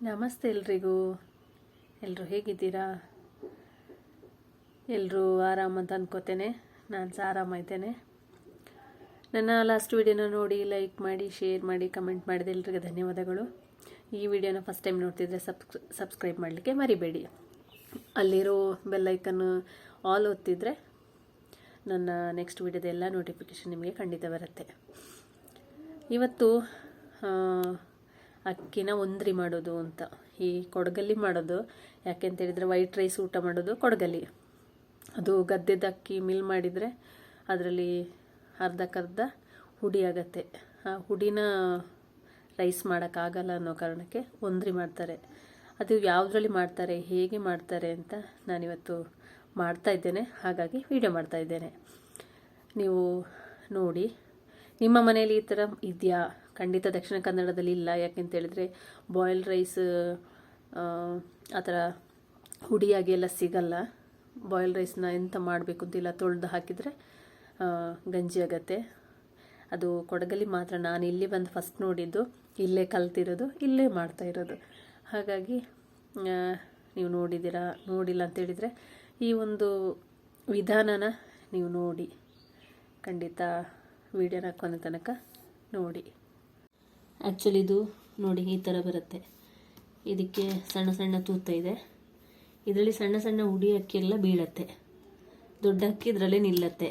ನಮಸ್ತೆ ಎಲ್ರಿಗೂ. ಎಲ್ಲರೂ ಹೇಗಿದ್ದೀರಾ? ಎಲ್ಲರೂ ಆರಾಮ ಅಂತ ಅಂದ್ಕೋತೇನೆ. ನಾನು ಸಹ ಆರಾಮಾಯ್ತೇನೆ. ನನ್ನ ಲಾಸ್ಟ್ ವಿಡಿಯೋನ ನೋಡಿ ಲೈಕ್ ಮಾಡಿ, ಶೇರ್ ಮಾಡಿ, ಕಮೆಂಟ್ ಮಾಡಿದ ಎಲ್ರಿಗೆ ಧನ್ಯವಾದಗಳು. ಈ ವಿಡಿಯೋನ ಫಸ್ಟ್ ಟೈಮ್ ನೋಡ್ತಿದ್ರೆ ಸಬ್ಸ್ಕ್ರೈಬ್ ಮಾಡಲಿಕ್ಕೆ ಮರಿಬೇಡಿ. ಅಲ್ಲಿರೋ ಬೆಲ್ಲೈಕನ್ನು ಆಲ್ ಒತ್ತಿದ್ರೆ ನನ್ನ ನೆಕ್ಸ್ಟ್ ವಿಡಿಯೋದ ಎಲ್ಲ ನೋಟಿಫಿಕೇಷನ್ ನಿಮಗೆ ಖಂಡಿತ ಬರುತ್ತೆ. ಇವತ್ತು ಅಕ್ಕಿನ ಒಂದ್ರಿ ಮಾಡೋದು ಅಂತ, ಈ ಕೊಡಗಲ್ಲಿ ಮಾಡೋದು. ಯಾಕೆಂತೇಳಿದರೆ ವೈಟ್ ರೈಸ್ ಊಟ ಮಾಡೋದು ಕೊಡಗಲ್ಲಿ. ಅದು ಗದ್ದೆದ ಅಕ್ಕಿ ಮಿಲ್ ಮಾಡಿದರೆ ಅದರಲ್ಲಿ ಅರ್ಧಕ್ಕರ್ಧ ಹುಡಿ ಆಗತ್ತೆ. ಆ ಹುಡಿನ ರೈಸ್ ಮಾಡೋಕ್ಕಾಗಲ್ಲ ಅನ್ನೋ ಕಾರಣಕ್ಕೆ ಒಂದ್ರಿ ಮಾಡ್ತಾರೆ. ಅದು ಯಾವುದರಲ್ಲಿ ಮಾಡ್ತಾರೆ, ಹೇಗೆ ಮಾಡ್ತಾರೆ ಅಂತ ನಾನಿವತ್ತು ಮಾಡ್ತಾಯಿದ್ದೇನೆ. ಹಾಗಾಗಿ ವಿಡಿಯೋ ಮಾಡ್ತಾಯಿದ್ದೇನೆ, ನೀವು ನೋಡಿ. ನಿಮ್ಮ ಮನೆಯಲ್ಲಿ ಈ ಥರ ಇದೆಯಾ? ಖಂಡಿತ ದಕ್ಷಿಣ ಕನ್ನಡದಲ್ಲಿ ಇಲ್ಲ. ಯಾಕೆಂತೇಳಿದರೆ ಬಾಯ್ಲ್ಡ್ ರೈಸ್ ಆ ಥರ ಹುಡಿಯಾಗಿ ಎಲ್ಲ ಸಿಗಲ್ಲ. ಬಾಯ್ಲ್ಡ್ ರೈಸ್ನ ಎಂತ ಮಾಡಬೇಕು ಅಂತಿಲ್ಲ, ತೊಳೆದು ಹಾಕಿದರೆ ಗಂಜಿ ಆಗತ್ತೆ. ಅದು ಕೊಡಗಲ್ಲಿ ಮಾತ್ರ. ನಾನು ಇಲ್ಲಿ ಬಂದು ಫಸ್ಟ್ ನೋಡಿದ್ದು, ಇಲ್ಲೇ ಕಲ್ತಿರೋದು, ಇಲ್ಲೇ ಮಾಡ್ತಾಯಿರೋದು. ಹಾಗಾಗಿ ನೀವು ನೋಡಿದ್ದೀರಾ, ನೋಡಿಲ್ಲ ಅಂತೇಳಿದರೆ ಈ ಒಂದು ವಿಧಾನನ ನೀವು ನೋಡಿ. ಖಂಡಿತ ವಿಡಿಯೋನ ಕೊನೆ ತನಕ ನೋಡಿ. ಆ್ಯಕ್ಚುಲಿ ಇದು ನೋಡಿ ಈ ಥರ ಬರುತ್ತೆ. ಇದಕ್ಕೆ ಸಣ್ಣ ಸಣ್ಣ ತೂತ ಇದೆ. ಇದರಲ್ಲಿ ಸಣ್ಣ ಸಣ್ಣ ಹುಡಿ ಅಕ್ಕಿ ಎಲ್ಲ ಬೀಳತ್ತೆ. ದೊಡ್ಡ ಅಕ್ಕಿ ಇದರಲ್ಲೇ ನಿಲ್ಲತ್ತೆ.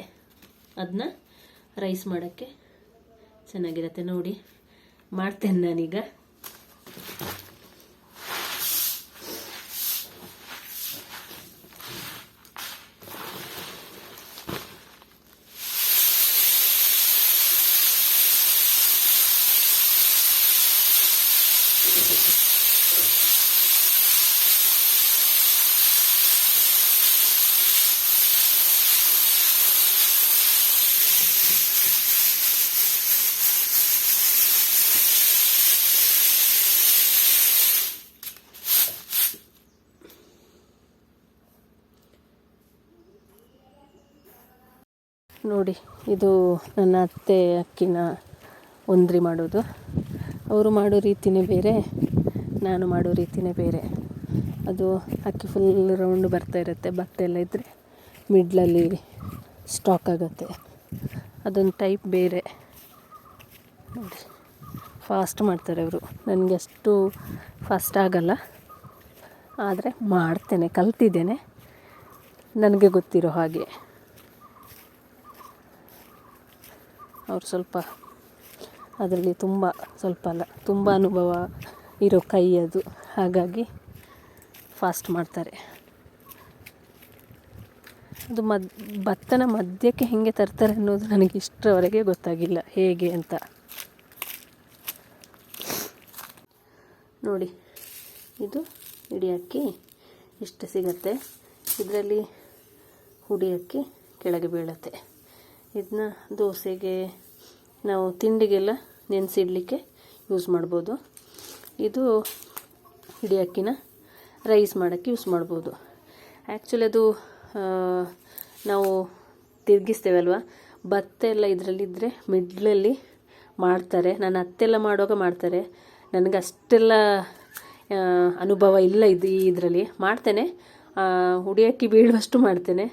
ಅದನ್ನ ರೈಸ್ ಮಾಡೋಕ್ಕೆ ಚೆನ್ನಾಗಿರುತ್ತೆ. ನೋಡಿ ಮಾಡ್ತೇನೆ ನಾನೀಗ. ನೋಡಿ, ಇದು ನನ್ನ ಅತ್ತೆ ಅಕ್ಕಿನ ಒಂದ್ರಿ ಮಾಡೋದು. ಅವರು ಮಾಡೋ ರೀತಿಯೇ ಬೇರೆ, ನಾನು ಮಾಡೋ ರೀತಿಯೇ ಬೇರೆ. ಅದು ಅಕ್ಕಿ ಫುಲ್ ರೌಂಡ್ ಬರ್ತಾ ಇರುತ್ತೆ. ಭತ್ತ ಎಲ್ಲ ಇದ್ದರೆ ಮಿಡ್ಲಲ್ಲಿ ಸ್ಟಾಕ್ ಆಗುತ್ತೆ. ಅದೊಂದು ಟೈಪ್ ಬೇರೆ. ನೋಡಿ, ಫಾಸ್ಟ್ ಮಾಡ್ತಾರೆ ಅವರು. ನನಗೆ ಅಷ್ಟು ಫಾಸ್ಟ್ ಆಗಲ್ಲ, ಆದರೆ ಮಾಡ್ತೇನೆ, ಕಲ್ತಿದ್ದೇನೆ ನನಗೆ ಗೊತ್ತಿರೋ ಹಾಗೆ. ಅವರು ಸ್ವಲ್ಪ ಅದರಲ್ಲಿ ಸ್ವಲ್ಪ ಅಲ್ಲ, ತುಂಬ ಅನುಭವ ಇರೋ ಕೈ ಅದು. ಹಾಗಾಗಿ ಫಾಸ್ಟ್ ಮಾಡ್ತಾರೆ. ಅದು ಭತ್ತನ ಮಧ್ಯಕ್ಕೆ ಹೇಗೆ ತರ್ತಾರೆ ಅನ್ನೋದು ನನಗೆ ಇಷ್ಟರವರೆಗೆ ಗೊತ್ತಾಗಿಲ್ಲ, ಹೇಗೆ ಅಂತ. ನೋಡಿ, ಇದು ಇಡೀ ಅಕ್ಕಿ ಇಷ್ಟು ಸಿಗತ್ತೆ. ಇದರಲ್ಲಿ ಹುಡಿ ಅಕ್ಕಿ ಕೆಳಗೆ ಬೀಳತ್ತೆ. ಇದನ್ನ ದೋಸೆಗೆ, ನಾವು ತಿಂಡಿಗೆಲ್ಲ ನೆನೆಸಿಡ್ಲಿಕ್ಕೆ ಯೂಸ್ ಮಾಡ್ಬೋದು. ಇದು ಇಡೀ ಅಕ್ಕಿನ ರೈಸ್ ಮಾಡೋಕ್ಕೆ ಯೂಸ್ ಮಾಡ್ಬೋದು. ಆ್ಯಕ್ಚುಲಿ ಅದು ನಾವು ತಿರುಗಿಸ್ತೇವಲ್ವ, ಭತ್ತ ಎಲ್ಲ ಇದರಲ್ಲಿದ್ದರೆ ಮಿಡ್ಲಲ್ಲಿ ಮಾಡ್ತಾರೆ. ನನ್ನ ಅತ್ತೆಲ್ಲ ಮಾಡುವಾಗ ಮಾಡ್ತಾರೆ. ನನಗೆ ಅಷ್ಟೆಲ್ಲ ಅನುಭವ ಇಲ್ಲ ಇದರಲ್ಲಿ. ಮಾಡ್ತೇನೆ, ಹುಡಿ ಅಕ್ಕಿ ಬೀಳುವಷ್ಟು ಮಾಡ್ತೇನೆ.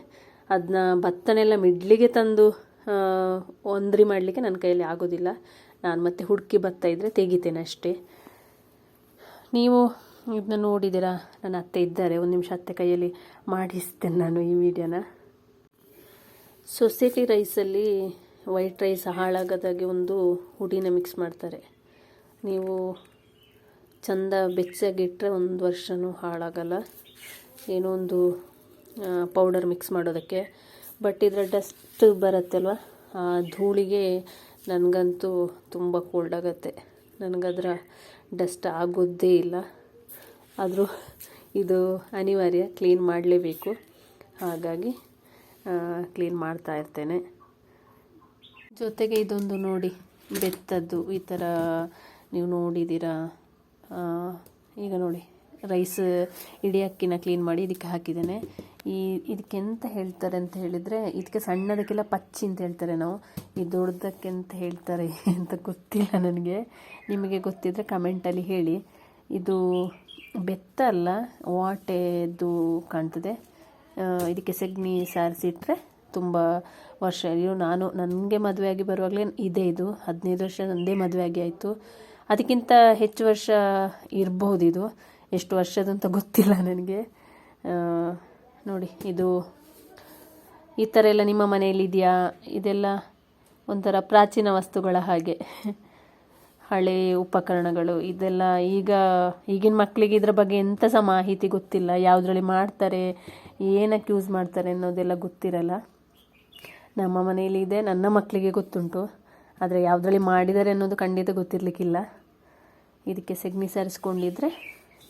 ಅದನ್ನ ಭತ್ತನೆಲ್ಲ ಮಿಡ್ಲಿಗೆ ತಂದು ಒಂದ್ರಿ ಮಾಡಲಿಕ್ಕೆ ನನ್ನ ಕೈಯಲ್ಲಿ ಆಗೋದಿಲ್ಲ. ನಾನು ಮತ್ತೆ ಹುಡುಕಿ ಭತ್ತ ಇದ್ದರೆ ತೆಗಿತೇನೆ ಅಷ್ಟೇ. ನೀವು ಇದನ್ನ ನೋಡಿದ್ದೀರಾ, ನನ್ನ ಅತ್ತೆ ಇದ್ದಾರೆ. ಒಂದು ನಿಮಿಷ ಅತ್ತೆ ಕೈಯಲ್ಲಿ ಮಾಡಿಸ್ತೇನೆ ನಾನು ಈ ವಿಡಿಯೋನ. ಸೊಸೈಟಿ ರೈಸಲ್ಲಿ ವೈಟ್ ರೈಸ್ ಹಾಳಾಗದಾಗೆ ಒಂದು ಹುಡಿನ ಮಿಕ್ಸ್ ಮಾಡ್ತಾರೆ. ನೀವು ಚಂದ ಬೆಚ್ಚಗಿಟ್ಟರೆ 1 ವರ್ಷವೂ ಹಾಳಾಗಲ್ಲ. ಏನೋ ಒಂದು ಪೌಡರ್ ಮಿಕ್ಸ್ ಮಾಡೋದಕ್ಕೆ. ಬಟ್ ಇದರ ಡಸ್ಟ್ ಬರುತ್ತಲ್ವ, ಆ ಧೂಳಿಗೆ ನನಗಂತೂ ತುಂಬ ಕೋಲ್ಡ್ ಆಗುತ್ತೆ. ನನಗದರ ಡಸ್ಟ್ ಆಗೋದೇ ಇಲ್ಲ. ಆದರೂ ಇದು ಅನಿವಾರ್ಯ, ಕ್ಲೀನ್ ಮಾಡಲೇಬೇಕು. ಹಾಗಾಗಿ ಕ್ಲೀನ್ ಮಾಡ್ತಾ ಇರ್ತೇನೆ. ಜೊತೆಗೆ ಇದೊಂದು ನೋಡಿ, ಬೆತ್ತದ್ದು ಈ ಥರ ನೀವು ನೋಡಿದ್ದೀರಾ. ಈಗ ನೋಡಿ, ರೈಸ್ ಇಡೀ ಅಕ್ಕಿನ ಕ್ಲೀನ್ ಮಾಡಿ ಇದಕ್ಕೆ ಹಾಕಿದ್ದೇನೆ. ಇದಕ್ಕೆ ಎಂತ ಹೇಳ್ತಾರೆ ಅಂತ ಹೇಳಿದರೆ, ಇದಕ್ಕೆ ಸಣ್ಣದಕ್ಕೆಲ್ಲ ಪಚ್ಚಿ ಅಂತ ಹೇಳ್ತಾರೆ ನಾವು. ಈ ದೊಡ್ಡದಕ್ಕೆ ಅಂತ ಹೇಳ್ತಾರೆ ಅಂತ ಗೊತ್ತಿಲ್ಲ ನನಗೆ. ನಿಮಗೆ ಗೊತ್ತಿದ್ದರೆ ಕಮೆಂಟಲ್ಲಿ ಹೇಳಿ. ಇದು ಬೆತ್ತ ಅಲ್ಲ, ವಾಟೆದು ಕಾಣ್ತದೆ. ಇದಕ್ಕೆ ಸೆಗಣಿ ಸಾರಿಸಿಟ್ರೆ ತುಂಬ ವರ್ಷ. ನನಗೆ ಮದುವೆ ಆಗಿ ಬರುವಾಗಲೇ ಇದು 15 ವರ್ಷ ನನ್ನದೇ ಮದುವೆ ಆಗಿ ಆಯಿತು. ಅದಕ್ಕಿಂತ ಹೆಚ್ಚು ವರ್ಷ ಇರಬಹುದು. ಇದು ಎಷ್ಟು ವರ್ಷದಂತ ಗೊತ್ತಿಲ್ಲ ನನಗೆ. ನೋಡಿ, ಇದು ಈ ಥರ ಎಲ್ಲ ನಿಮ್ಮ ಮನೆಯಲ್ಲಿ ಇದೆಯಾ? ಇದೆಲ್ಲ ಒಂಥರ ಪ್ರಾಚೀನ ವಸ್ತುಗಳ ಹಾಗೆ, ಹಳೆ ಉಪಕರಣಗಳು. ಇದೆಲ್ಲ ಈಗಿನ ಮಕ್ಕಳಿಗೆ ಇದ್ರ ಬಗ್ಗೆ ಎಂಥ ಸಹ ಮಾಹಿತಿ ಗೊತ್ತಿಲ್ಲ. ಯಾವುದ್ರಲ್ಲಿ ಮಾಡ್ತಾರೆ, ಏನಕ್ಕೆ ಯೂಸ್ ಮಾಡ್ತಾರೆ ಅನ್ನೋದೆಲ್ಲ ಗೊತ್ತಿರಲ್ಲ. ನಮ್ಮ ಮನೆಯಲ್ಲಿ ಇದೆ, ನನ್ನ ಮಕ್ಕಳಿಗೆ ಗೊತ್ತುಂಟು. ಆದರೆ ಯಾವುದ್ರಲ್ಲಿ ಮಾಡಿದ್ದಾರೆ ಅನ್ನೋದು ಖಂಡಿತ ಗೊತ್ತಿರಲಿಕ್ಕಿಲ್ಲ. ಇದಕ್ಕೆ ಸೆಗಣಿ ಸಾರಿಸ್ಕೊಂಡಿದ್ರೆ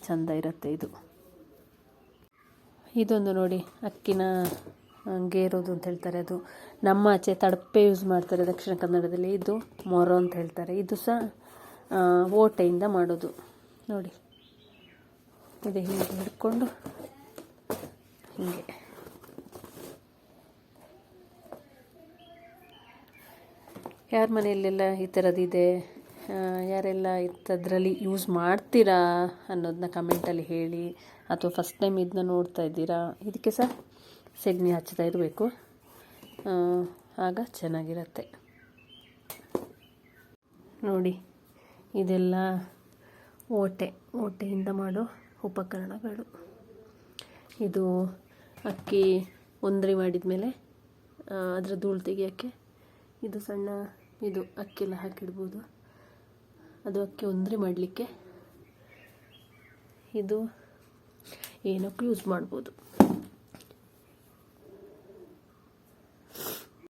ಚೆಂದ ಇರುತ್ತೆ. ಇದೊಂದು ನೋಡಿ, ಅಕ್ಕಿನ ಗೇರೋದು ಅಂತ ಹೇಳ್ತಾರೆ. ಅದು ನಮ್ಮ ಆಚೆ ತಡಪೆ ಯೂಸ್ ಮಾಡ್ತಾರೆ, ದಕ್ಷಿಣ ಕನ್ನಡದಲ್ಲಿ. ಇದು ಮೊರೋ ಅಂತ ಹೇಳ್ತಾರೆ. ಇದು ಸಹ ಓಟೆಯಿಂದ ಮಾಡೋದು. ನೋಡಿ, ಇದು ಹೀಗೆ ಹಿಡ್ಕೊಂಡು ಹೀಗೆ. ಯಾರ ಮನೆಯಲ್ಲೆಲ್ಲ ಈ ಥರದ್ದಿದೆ, ಯಾರೆಲ್ಲ ಇಂಥದ್ರಲ್ಲಿ ಯೂಸ್ ಮಾಡ್ತೀರಾ ಅನ್ನೋದನ್ನ ಕಮೆಂಟಲ್ಲಿ ಹೇಳಿ. ಅಥವಾ ಫಸ್ಟ್ ಟೈಮ್ ಇದನ್ನ ನೋಡ್ತಾ ಇದ್ದೀರಾ, ಇದಕ್ಕೆ ಸಹ ಸೆಗಣಿ ಹಚ್ತಾ ಇರಬೇಕು, ಆಗ ಚೆನ್ನಾಗಿರುತ್ತೆ. ನೋಡಿ, ಇದೆಲ್ಲ ಓಟೆಯಿಂದ ಮಾಡೋ ಉಪಕರಣಗಳು. ಇದು ಅಕ್ಕಿ ಒಂದ್ರಿ ಮಾಡಿದ ಮೇಲೆ ಅದರ ಧೂಳು ತೆಗಿಯೋಕ್ಕೆ ಇದು ಸಣ್ಣ ಇದು ಅಕ್ಕಿಯೆಲ್ಲ ಹಾಕಿಡ್ಬೋದು. ಅದು ಅಕ್ಕಿ ಒಂದ್ರಿ ಮಾಡಲಿಕ್ಕೆ ಇದು ಏನಕ್ಕೂ ಯೂಸ್ ಮಾಡ್ಬೋದು.